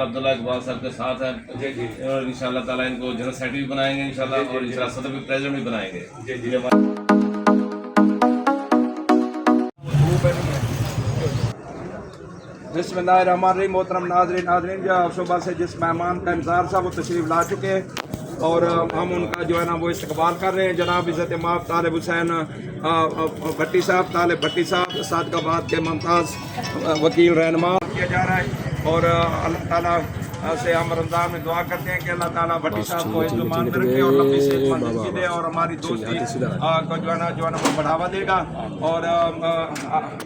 عبداللہ اقبال صاحب کے ساتھ ہیں اور انشاءاللہ تعالیٰ ان کو جنرل سیکرٹری بھی بنائیں گے انشاءاللہ اور انشاءاللہ صدر بھی پریزیڈنٹ بھی بنائیں گے. بسم اللہ الرحمن الرحیم. محترم ناظرین جو شعبہ سے جس مہمان کا انتظار تھا وہ تشریف لا چکے ہیں اور ہم ان کا جو ہے نا وہ استقبال کر رہے ہیں. جناب عزت مآب طالب حسین بھٹی صاحب صادق آباد کے ممتاز وکیل رہنما کیا جا رہا ہے اور اللہ تعالیٰ سے ہم رمضان میں دعا کرتے ہیں کہ اللہ تعالیٰ بھٹی صاحب کو مان رکھے اور لمبی صحت مند دے اور ہماری دوستی کو جو ہے نا وہ بڑھاوا دے گا. اور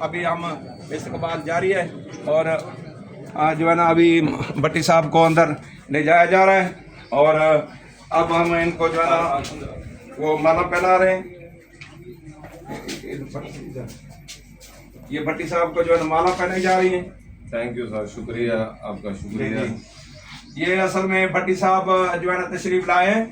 ابھی ہم استقبال جاری ہے اور جو ہے نا ابھی بھٹی صاحب کو اندر لے جایا جا رہا ہے اور اب ہم ان کو جو ہے نا وہ مالا پہنا رہے ہیں. یہ بھٹی صاحب کو جو ہے نا مالا پہنے جا رہی ہیں. تھینک یو سر, شکریہ آپ کا, شکریہ. یہ اصل میں بھٹی صاحب جو ہے نا تشریف لائے ہیں.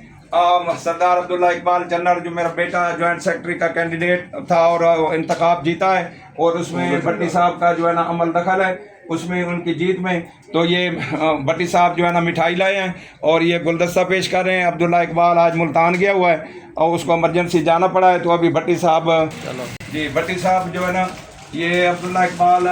سردار عبداللہ اقبال چنر جو میرا بیٹا جوائنٹ سیکرٹری کا کینڈیڈیٹ تھا اور انتخاب جیتا ہے اور اس میں بھٹی صاحب کا جو ہے نا عمل دخل ہے اس میں ان کی جیت میں. تو یہ بھٹی صاحب جو ہے نا مٹھائی لائے ہیں اور یہ گلدستہ پیش کر رہے ہیں. عبداللہ اقبال آج ملتان گیا ہوا ہے اور اس کو ایمرجنسی جانا پڑا ہے تو ابھی بھٹی صاحب بھٹی صاحب جو ہے نا یہ عبداللہ اقبال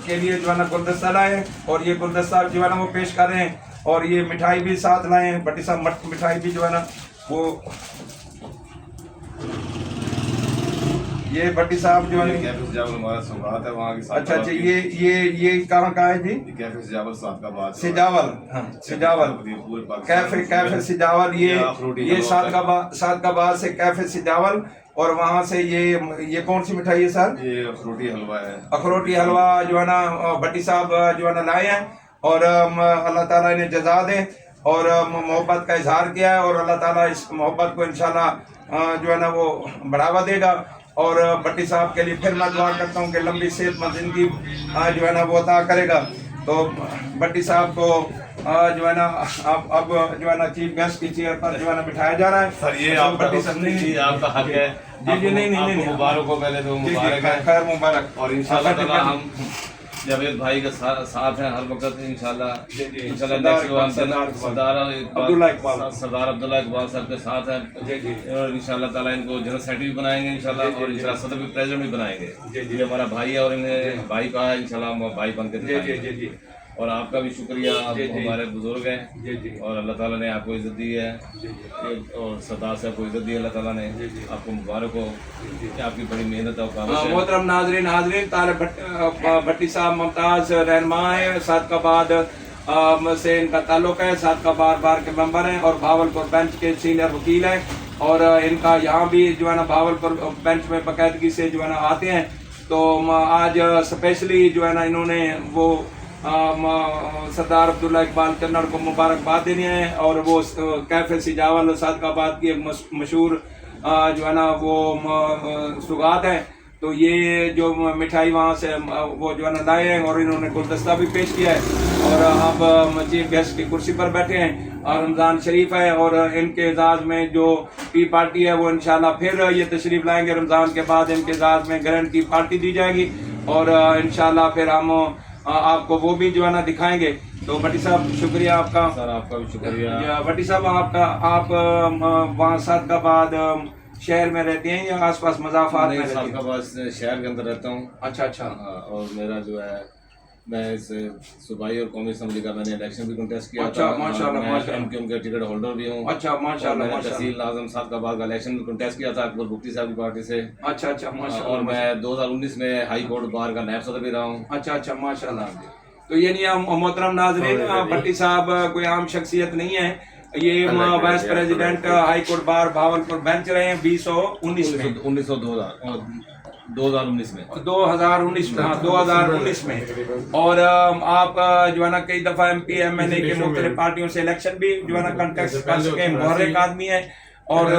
کے لیے جو ہے نا گلدستہ لائے ہیں اور یہ گلدستہ جو ہے نا وہ پیش کر رہے ہیں اور یہ مٹھائی بھی ساتھ لائے ہیں. بھٹی صاحب مٹھائی بھی جو ہے نا وہ یہ بھٹی صاحب جو ہے ہمارا سوگات ہے وہاں کی. اچھا یہ کہاں کا ہے جی؟ کیفے سجاول صادق آباد. سجاول کیفے سجاول. یہ صادق آباد سے کیفے سجاول اور وہاں سے یہ کون سی مٹھائی ہے سر؟ یہ اخروٹی حلوہ ہے. اخروٹی حلوہ جو ہے نا بھٹی صاحب جو ہے نا لائے ہیں اور اللہ تعالیٰ انہیں جزا دے اور محبت کا اظہار کیا ہے اور اللہ تعالیٰ اس محبت کو انشاءاللہ جو ہے نا وہ بڑھاوا دے گا. اور بھٹی صاحب کے لیے پھر میں دعا کرتا ہوں کہ لمبی صحت مند زندگی جو ہے نا وہ عطا کرے گا. تو بھٹی صاحب کو جو ہے نا اب جو ہے نا چیف گیسٹ کی چیئر پر جو ہے نا بٹھایا جا رہا ہے. سر یہ آپ کا حق ہے. جی نہیں مبارک ہو, پہلے تو مبارک ہے, خیر مبارک. اور انشاءاللہ تعالیٰ ہم جاوید بھائی کے ساتھ ہیں ہر وقت انشاءاللہ. سردار عبداللہ اقبال صاحب کے ساتھ ہیں اور انشاءاللہ تعالیٰ ان کو جنرل سیکرٹری بھی بنائیں گے انشاءاللہ اور انشاءاللہ صدر بھی پریزیڈنٹ بھی بنائیں گے. یہ ہمارا بھائی ہے اور انہیں بھائی کہا ہے انشاءاللہ ہم بھائی بن کے دکھائیں گے. اور آپ کا بھی شکریہ, آپ ہمارے بزرگ ہیں اور اللہ تعالیٰ نے آپ کو عزت دی ہے اور سردار صاحب کو عزت دی ہے اللہ تعالیٰ نے. آپ کو مبارک ہو کہ آپ کی بڑی محنت ہے. محترم ناظرین طالب بھٹی صاحب ممتاز رہنما ہے, صادق آباد سے ان کا تعلق ہے. صادق آباد بار کے ممبر ہیں اور بھاولپور بینچ کے سینئر وکیل ہیں اور ان کا یہاں بھی جو ہے نا بھاولپور بینچ میں باقاعدگی سے جو ہے نا آتے ہیں. تو آج اسپیشلی جو ہے نا انہوں نے وہ سردار عبداللہ اقبال چنر کو مبارکباد دینی ہے اور وہ کیفے سجاول صادق آباد کی مشہور جو ہے نا وہ سوغات ہے. تو یہ جو مٹھائی وہاں سے وہ جو ہے نا لائے ہیں اور انہوں نے گلدستہ بھی پیش کیا ہے اور اب چیف گیسٹ کی کرسی پر بیٹھے ہیں اور رمضان شریف ہے اور ان کے اعزاز میں جو ٹی پارٹی ہے وہ انشاءاللہ پھر یہ تشریف لائیں گے. رمضان کے بعد ان کے اعزاز میں گرینڈ ٹی پارٹی دی جائے گی اور انشاءاللہ پھر ہم آپ کو وہ بھی جو ہے نا دکھائیں گے. تو بھٹی صاحب شکریہ آپ کا. سر آپ کا بھی شکریہ. بھٹی صاحب آپ وہاں صادق آباد شہر میں رہتے ہیں یا آس پاس مضافات میں؟ صادق آباد شہر کے اندر رہتا ہوں. اچھا. اور میرا جو ہے میں اس صوبائی اور قومی اسمبلی کا میں نے الیکشن بھی کنٹیسٹ کیا تھا. ماشاءاللہ. ایم کیو ایم کے ٹکٹ ہولڈر بھی ہوں. اچھا ماشاءاللہ. تحصیل اعظم صادق آباد کا الیکشن بھی کنٹیسٹ کیا تھا اکبر بگٹی صاحب کی پارٹی سے. اچھا ماشاءاللہ. اور میں 2019 میں ہائی کورٹ بار کا نائب صدر بھی رہا ہوں. اچھا ماشاءاللہ. تو یعنی محترم ناظرین بھٹی صاحب کوئی عام شخصیت نہیں ہے. یہ vice president high court bar Bahawalpur bench رہے ہیں 2019 میں اور آپ جو ہے نا کئی دفعہ M P M L A کے مختلف پارٹیوں سے الیکشن بھی جو ہے نا کنٹیسٹ کر سکے. محرک آدمی ہیں اور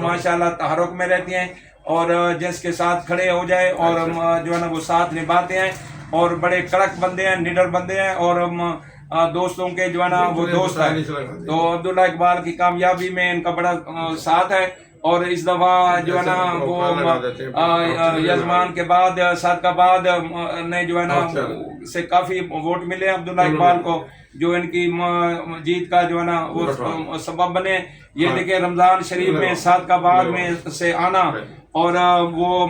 ماشاءاللہ تحرک میں رہتی ہیں اور جس کے ساتھ کھڑے ہو جائے اور جو ہے نا وہ ساتھ نبھاتے ہیں اور بڑے کڑک بندے ہیں, نڈر بندے ہیں اور دوستوں کے جو ہے نا وہ دوست ہیں. تو عبداللہ اقبال کی کامیابی میں ان کا بڑا ساتھ ہے اور اس دفعہ جو ہے نا وہ یزمان کے بعد صادقآباد نے جو ہے نا سے کافی ووٹ ملے عبداللہ اقبال کو، جو ان کی جیت کا جو ہے نا وہ سبب بنے۔ یہ دیکھیں رمضان شریف میں صادقآباد میں سے آنا، اور وہ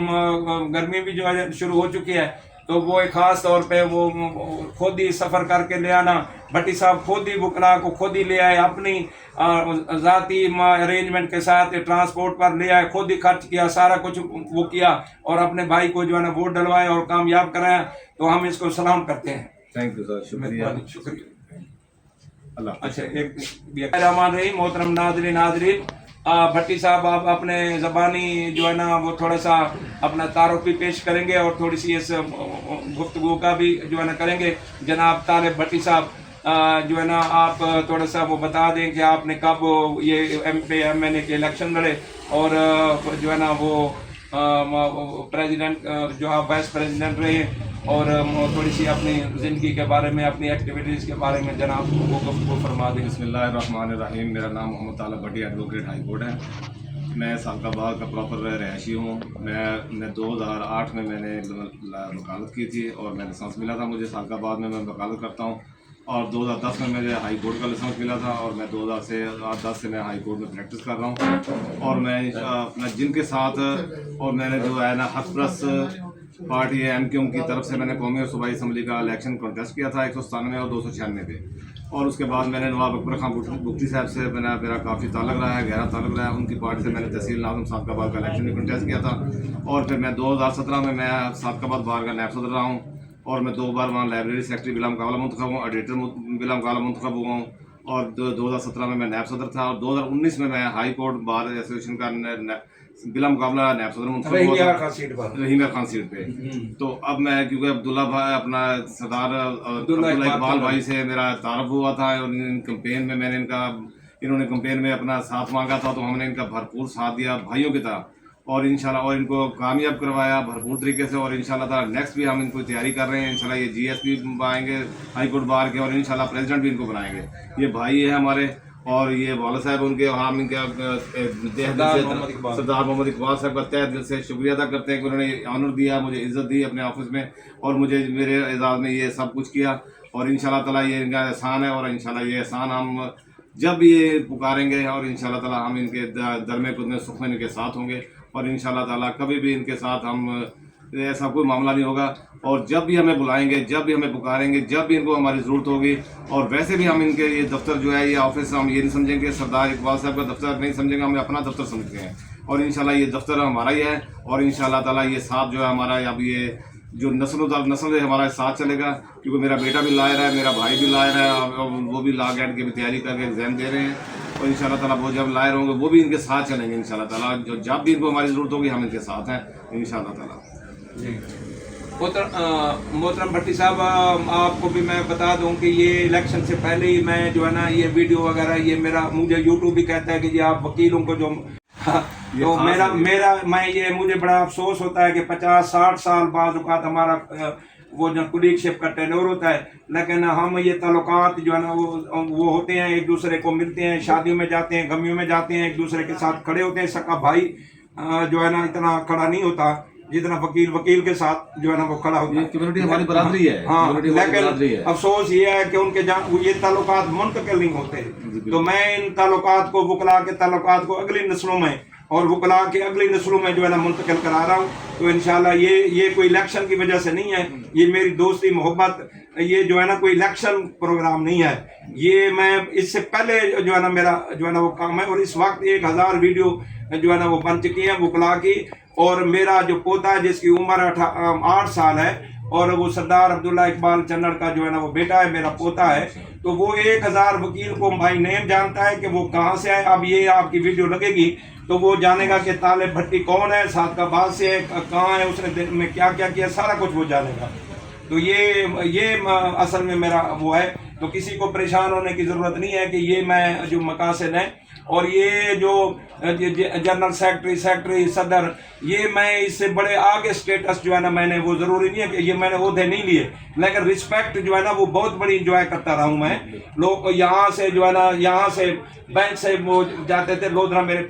گرمی بھی جو ہے شروع ہو چکی ہے، تو وہ ایک خاص طور پہ وہ خود ہی سفر کر کے لے آنا، بھٹی صاحب خود ہی وکلا کو خود ہی لے آئے، اپنی ذاتی ارینجمنٹ کے ساتھ ٹرانسپورٹ پر لے آئے، خود ہی خرچ کیا، سارا کچھ وہ کیا، اور اپنے بھائی کو جو ہے نا ووٹ ڈلوائے اور کامیاب کرایا، تو ہم اس کو سلام کرتے ہیں۔ تھینک یو سر، شکریہ، شکریہ۔ اللہ۔ اچھا، ایک رحمان رحیم، محترم ناظرین، بھٹی صاحب آپ اپنے زبانی جو ہے نا وہ تھوڑا سا اپنا تعارف بھی پیش کریں گے، اور تھوڑی سی اس گفتگو کا بھی جو ہے نا کریں گے۔ جناب طالب بھٹی صاحب جو ہے نا آپ تھوڑا سا وہ بتا دیں کہ آپ نے کب یہ ایم این اے کے الیکشن لڑے، اور جو ہے نا وہ پریزیڈنٹ جو آپ وائس پریزیڈنٹ رہے، اور تھوڑی سی اپنی زندگی کے بارے میں، اپنی ایکٹیویٹیز کے بارے میں جناب وہ گفتگو فرما دیں۔ بسم اللہ الرحمن الرحیم۔ میرا نام محمد طالب بھٹی، ایڈوکیٹ ہائی کورٹ ہے۔ میں صادقآباد کا پراپر رہائشی ہوں۔ میں 2008 میں نے وکالت کی تھی، اور میں لائسنس ملا تھا مجھے صادقآباد میں وکالت کرتا ہوں، اور 2010 میں مجھے ہائی کورٹ کا لائسنس ملا تھا، اور میں 2010 سے میں ہائی کورٹ میں پریکٹس کر رہا ہوں۔ اور میں اپنا جن کے ساتھ، اور میں نے جو ہے نا حق پرست پارٹی ایم کیو کی طرف سے میں نے قومی اور صوبائی اسمبلی کا الیکشن کنٹیسٹ کیا تھا 197 اور 296 پہ، اور اس کے بعد میں نے نواب اکبر خان بگٹی صاحب سے میرا کافی تعلق رہا ہے، گہرا تعلق رہا ہے۔ ان کی پارٹی سے میں نے تحصیل ناظم صادقآباد کا الیکشن بھی کنٹیسٹ کیا تھا، اور پھر میں 2017 میں صادقآباد بار کا نائب صدر رہا ہوں، اور میں 2 بار وہاں لائبریری سیکرٹری بلا مقابلہ منتخب ہوں، ایڈیٹر بلا مقابلہ منتخب ہوا ہوں، اور 2017 میں نائب صدر تھا، اور 2019 میں ہائی کورٹ بار ایسوسیشن کا بلا مقابلہ نائب صدر منتخب ہوا تھا، رحیم خان سیٹ پہ۔ تو اب میں کیونکہ عبداللہ بھائی اپنا سردار عبداللہ اقبال بھائی سے میرا تعارف ہوا تھا، اور کمپین میں نے انہوں نے کمپین میں اپنا ساتھ مانگا تھا، تو ہم نے ان کا بھرپور ساتھ دیا بھائیوں کی طرح، اور انشاءاللہ اور ان کو کامیاب کروایا بھرپور طریقے سے، اور انشاءاللہ تعالی نیکسٹ بھی ہم ان کو تیاری کر رہے ہیں، انشاءاللہ یہ جی ایس پی آئیں گے ہائی کورٹ بار کے، اور انشاءاللہ پریزیڈنٹ بھی ان کو بنائیں گے۔ یہ بھائی ہیں ہمارے، اور یہ والد صاحب ان کے، اور ہم ان کے سردار محمد اقبال صاحب کا تہ دل سے شکریہ ادا کرتے ہیں کہ انہوں نے آنر دیا، مجھے عزت دی اپنے آفس میں، اور مجھے میرے اعزاز میں یہ سب کچھ کیا، اور انشاءاللہ تعالیٰ یہ ان کا احسان ہے، اور انشاءاللہ یہ احسان ہم جب بھی یہ پکاریں گے، اور انشاءاللہ تعالیٰ ہم ان کے درمے قدمے سکھ میں ان کے ساتھ ہوں گے، اور انشاءاللہ تعالیٰ کبھی بھی ان کے ساتھ ہم ایسا کوئی معاملہ نہیں ہوگا، اور جب بھی ہمیں بلائیں گے، جب بھی ہمیں پکاریں گے، جب بھی ان کو ہماری ضرورت ہوگی، اور ویسے بھی ہم ان کے یہ دفتر جو ہے، یہ آفس ہم یہ نہیں سمجھیں گے سردار اقبال صاحب کا دفتر نہیں سمجھیں گے، ہم اپنا دفتر سمجھتے ہیں، اور انشاءاللہ یہ دفتر ہمارا ہی ہے، اور انشاءاللہ تعالیٰ یہ ساتھ جو ہے ہمارا، اب یہ جو نسل در نسل ہے ہمارا ساتھ چلے گا، کیونکہ میرا بیٹا بھی لائر ہے، میرا بھائی بھی لائر ہے، وہ بھی لا گیٹ کی بھی تیاری کر کے ایگزام دے رہے ہیں، اور انشاءاللہ تعالیٰ وہ جب لائر ہوں گے وہ بھی ان کے ساتھ چلیں گے انشاءاللہ تعالیٰ، جب بھی ان کو ہماری ضرورت ہوگی ہم ان کے ساتھ ہیں انشاءاللہ تعالیٰ۔ محترم بھٹی صاحب، آپ کو بھی میں بتا دوں کہ یہ الیکشن سے پہلے ہی میں جو ہے نا یہ ویڈیو وغیرہ، یہ مجھے یوٹیوب بھی کہتا ہے کہ یہ آپ وکیلوں کو جو تو مجھے بڑا افسوس ہوتا ہے کہ 50-60 سال بعد اوقات ہمارا وہ جو کولیگ شپ کا ٹینور ہوتا ہے، لیکن ہم یہ تعلقات جو ہے نا وہ ہوتے ہیں، ایک دوسرے کو ملتے ہیں، شادیوں میں جاتے ہیں، غمیوں میں جاتے ہیں، ایک دوسرے کے ساتھ کھڑے ہوتے ہیں۔ سکا بھائی جو ہے نا اتنا کھڑا نہیں ہوتا جتنا وکیل کے ساتھ جو ہے نا وہ کھڑا ہوتا ہے، کمیونٹی ہماری برادری ہے۔ ہاں، لیکن افسوس یہ ہے کہ ان کے یہ تعلقات منتقل نہیں ہوتے، تو میں ان تعلقات کو، وکلا کے تعلقات کو اگلی نسلوں میں اور وکلا کے اگلی نسلوں میں جو ہے نا منتقل کرا رہا ہوں، تو انشاءاللہ یہ کوئی الیکشن کی وجہ سے نہیں ہے، یہ میری دوستی محبت، یہ جو ہے نا کوئی الیکشن پروگرام نہیں ہے، یہ میں اس سے پہلے جو ہے نا میرا جو ہے نا وہ کام ہے، اور اس وقت 1000 ویڈیو جو ہے نا وہ بن چکی ہیں وکلا کی، اور میرا جو پوتا ہے جس کی عمر 8 سال ہے، اور وہ سردار عبداللہ اقبال چنڑ کا جو ہے نا وہ بیٹا ہے، میرا پوتا ہے، تو وہ 1000 وکیل کو بھائی نیم جانتا ہے کہ وہ کہاں سے ہے۔ اب یہ آپ کی ویڈیو لگے گی تو وہ جانے گا کہ طالب بھٹی کون ہے، صادقآباد سے ہے، کہاں ہے، اس نے دن میں کیا کیا کیا، سارا کچھ وہ جانے گا۔ تو یہ اصل میں میرا وہ ہے، تو کسی کو پریشان ہونے کی ضرورت نہیں ہے کہ یہ میں جو مقاصد ہیں، اور یہ جو جنرل سیکرٹری صدر، یہ میں اس سے بڑے آگے سٹیٹس جو ہے نا میں نے، وہ ضروری نہیں ہے کہ یہ میں نے عہدے نہیں لیے، لیکن رسپیکٹ جو ہے نا وہ بہت بڑی انجوائے کرتا رہا ہوں میں. لوگ یہاں سے جو ہے نا، یہاں سے بینک سے وہ جاتے تھے لودھرا میرے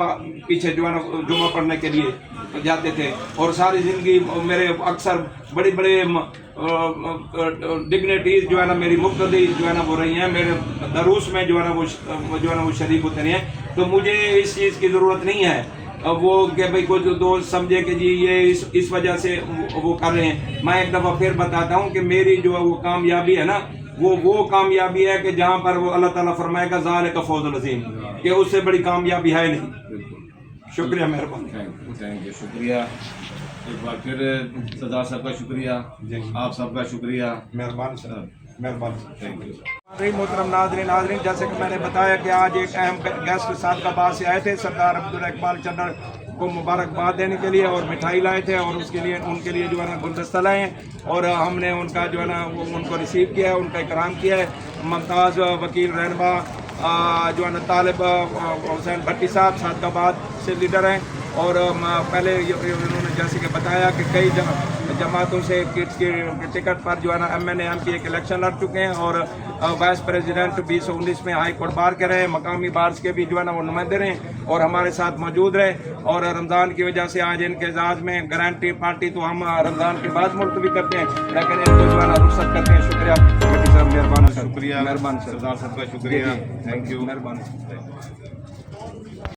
پیچھے جو ہے نا جمعہ پڑھنے کے لیے جاتے تھے، اور ساری زندگی میرے اکثر بڑی بڑے ڈگنیٹیز جو ہے نا میری مقتدی جو ہے نا وہ رہی ہیں، میرے دروس میں جو ہے نا وہ شریک ہوتے رہے ہیں. تو مجھے اس چیز کی ضرورت نہیں ہے وہ کہ بھئی کوئی دوست سمجھے کہ جی یہ اس وجہ سے وہ کر رہے ہیں. میں ایک دفعہ پھر بتاتا ہوں کہ میری جو وہ کامیابی ہے نا، وہ کامیابی ہے کہ جہاں پر وہ اللہ تعالیٰ فرمائے گا ذالک فوز العظیم، کہ اس سے بڑی کامیابی ہے نہیں. شکریہ، مہربانی. تھینک یو، شکریہ ایک بار پھر سردار صاحب کا شکریہ، آپ سب کا شکریہ. مہربانی سر، مہربانی. Thank you. محترم ناظرین، جیسے کہ میں نے بتایا کہ آج ایک اہم گیسٹ صادق آباد سے آئے تھے، سردار عبداللہ اقبال چنر کو مبارکباد دینے کے لیے، اور مٹھائی لائے تھے، اور اس کے لیے ان کے لیے جو ہے نا گلدستہ لائے ہیں، اور ہم نے ان کا جو ہے نا ان کو ریسیو کیا ہے، ان کا اکرام کیا ہے. ممتاز وکیل رہنما جو ہے نا طالب حسین بھٹی صاحب صادق آباد سے لیڈر ہیں، اور پہلے انہوں نے جیسے کہ بتایا کہ کئی جماعتوں سے کی ٹکٹ پر جو ہے نا MNA کی ایک الیکشن لڑ چکے ہیں، اور وائس پریزیڈنٹ 2019 میں ہائی کورٹ بار کے رہے، مقامی بارس کے بھی جو ہے نا وہ نمائندے رہے اور ہمارے ساتھ موجود رہے. اور رمضان کی وجہ سے آج ان کے اعزاز میں گارنٹی پارٹی تو ہم رمضان کے بعد ملتوی کرتے ہیں، لیکن ان کو جو ہے نا رخصت کرتے ہیں. شکریہ، مہربانی. شکریہ، مہربانی. سردار صاحب کا شکریہ. تھینک یو، مہربانی.